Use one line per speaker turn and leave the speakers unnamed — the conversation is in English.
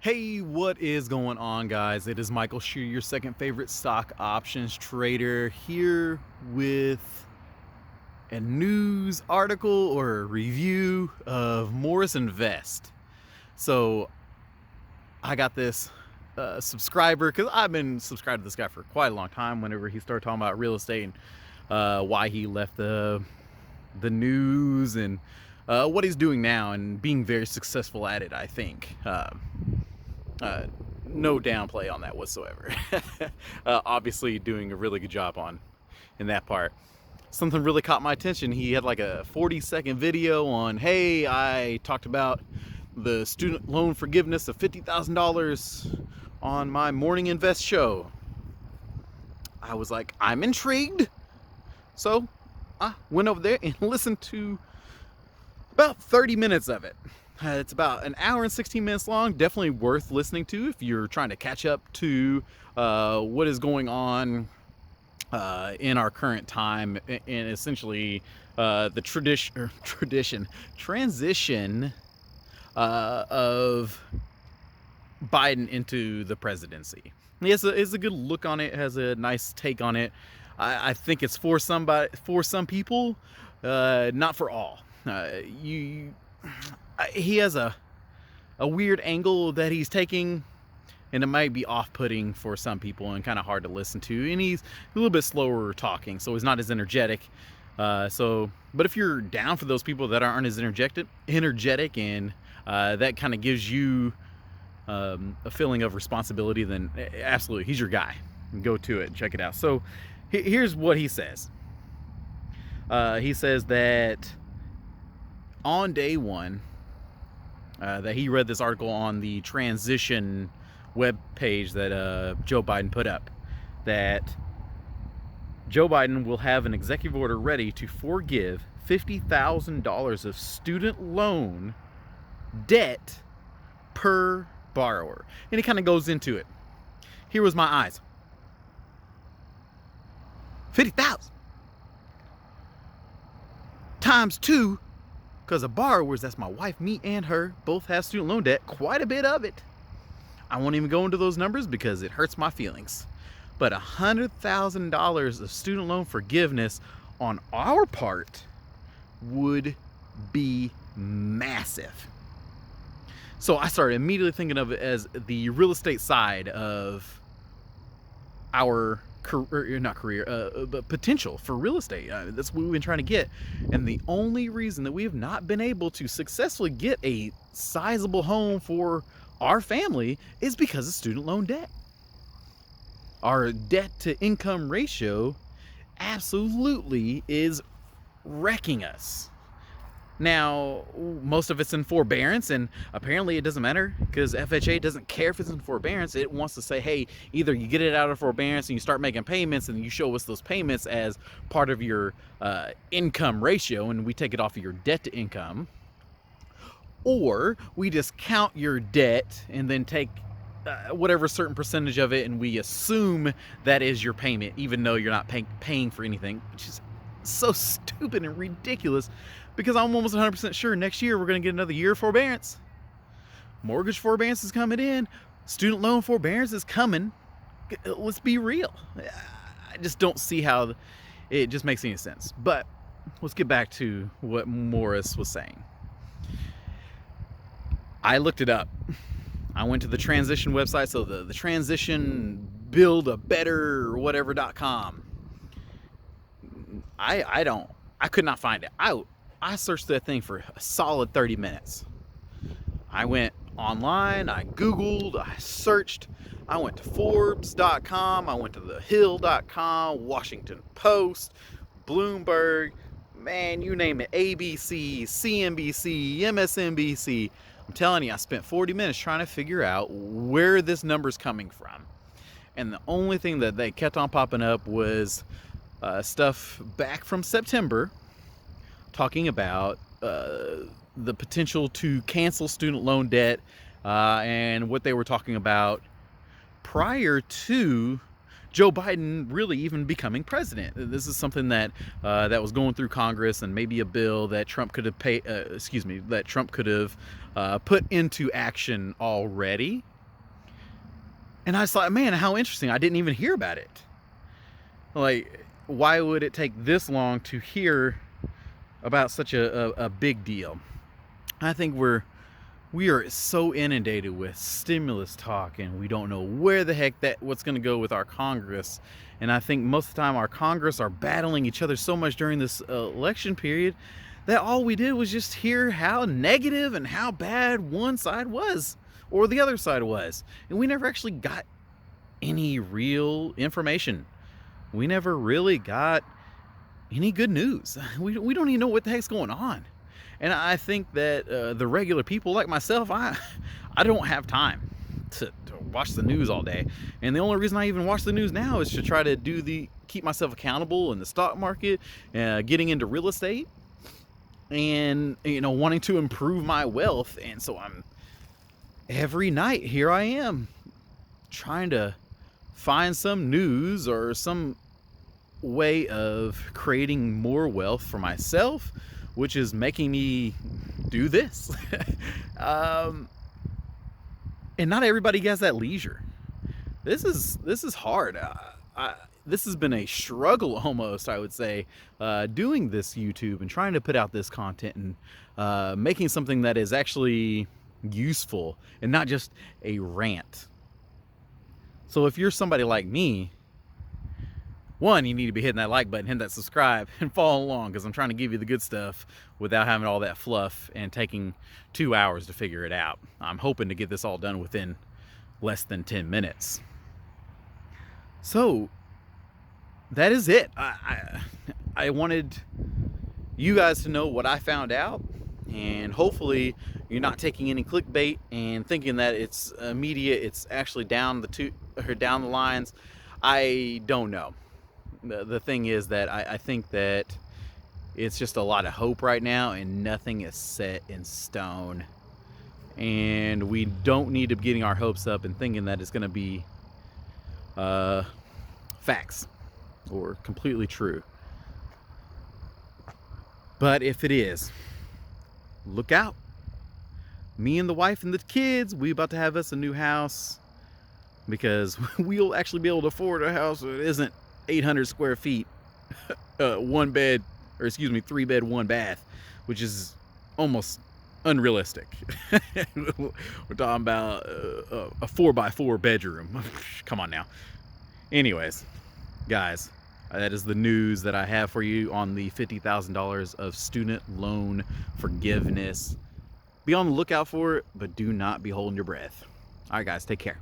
Hey, what is going on, guys? It is Michael Shear, your second favorite stock options trader, here with a news article or a review of Morris Invest. So I got this subscriber because I've been subscribed to this guy for quite a long time. Whenever he started talking about real estate and why he left the news and what he's doing now and being very successful at it, I think. No downplay on that whatsoever. Obviously doing a really good job in that part. Something really caught my attention. He had like a 40-second video on, hey, I talked about the student loan forgiveness of $50,000 on my Morning Invest show. I was like, I'm intrigued. So I went over there and listened to about 30 minutes of it. It's about an hour and 16 minutes long. Definitely worth listening to if you're trying to catch up to what is going on in our current time, and essentially the transition of Biden into the presidency. It's a good look on it. Has a nice take on it. I think it's for some people, not for all. He has a weird angle that he's taking, and it might be off-putting for some people and kind of hard to listen to, and he's a little bit slower talking, so he's not as energetic. But if you're down for those people that aren't as energetic and that kind of gives you a feeling of responsibility, then absolutely, he's your guy. Go to it and check it out. So here's what he says. He says that on day one, that he read this article on the Transition web page that Joe Biden put up, that Joe Biden will have an executive order ready to forgive $50,000 of student loan debt per borrower. And he kind of goes into it. Here was my eyes. 50,000 times 2. Because of borrowers, that's my wife, me, and her, both have student loan debt, quite a bit of it. I won't even go into those numbers because it hurts my feelings. But $100,000 of student loan forgiveness on our part would be massive. So I started immediately thinking of it as the real estate side of our but potential for real estate. That's what we've been trying to get, and the only reason that we have not been able to successfully get a sizable home for our family is because of student loan debt. Our debt to income ratio absolutely is wrecking us. Now, most of it's in forbearance, and apparently it doesn't matter because FHA doesn't care if it's in forbearance. It wants to say, hey, either you get it out of forbearance and you start making payments and you show us those payments as part of your income ratio and we take it off of your debt to income, or we just count your debt and then take whatever certain percentage of it and we assume that is your payment even though you're not paying for anything, which is so stupid and ridiculous, because I'm almost 100% sure next year we're going to get another year of forbearance. Mortgage forbearance is coming in. Student loan forbearance is coming. Let's be real. I just don't see how it just makes any sense. But let's get back to what Morris was saying. I looked it up. I went to the Transition website, so the Transition build a better or whatever.com. I could not find it. I searched that thing for a solid 30 minutes. I went online, I Googled, I searched, I went to Forbes.com, I went to thehill.com, Washington Post, Bloomberg, man, you name it, ABC, CNBC, MSNBC. I'm telling you, I spent 40 minutes trying to figure out where this number's coming from. And the only thing that they kept on popping up was stuff back from September talking about the potential to cancel student loan debt and what they were talking about prior to Joe Biden really even becoming president. This is something that that was going through Congress, and maybe a bill that Trump could have that Trump could have put into action already. And I was like, man, how interesting! I didn't even hear about it. Like, why would it take this long to hear about such a big deal? I think we are so inundated with stimulus talk, and we don't know where the heck what's going to go with our Congress. And I think most of the time our Congress are battling each other so much during this election period that all we did was just hear how negative and how bad one side was or the other side was, and we never actually got any real information. We never really got any good news. We don't even know what the heck's going on. And I think that the regular people like myself, I don't have time to watch the news all day. And the only reason I even watch the news now is to try to keep myself accountable in the stock market, getting into real estate, and wanting to improve my wealth. And so every night here I am trying to find some news or some way of creating more wealth for myself, which is making me do this. And not everybody has that leisure. This is hard. This has been a struggle almost, I would say, doing this YouTube and trying to put out this content and making something that is actually useful and not just a rant. So if you're somebody like me, one, you need to be hitting that like button, hitting that subscribe, and follow along, because I'm trying to give you the good stuff without having all that fluff and taking 2 hours to figure it out. I'm hoping to get this all done within less than 10 minutes. So that is it. I wanted you guys to know what I found out, and hopefully you're not taking any clickbait and thinking that it's immediate. It's actually down the lines. I don't know. The thing is that I think that it's just a lot of hope right now, and nothing is set in stone. And we don't need to be getting our hopes up and thinking that it's going to be facts or completely true. But if it is, look out. Me and the wife and the kids, we about to have us a new house, because we'll actually be able to afford a house that isn't 800 square feet, 3 bed, 1 bath, which is almost unrealistic. We're talking about a 4x4 bedroom. Come on now. Anyways, guys, that is the news that I have for you on the $50,000 of student loan forgiveness. Be on the lookout for it, but do not be holding your breath. All right, guys, take care.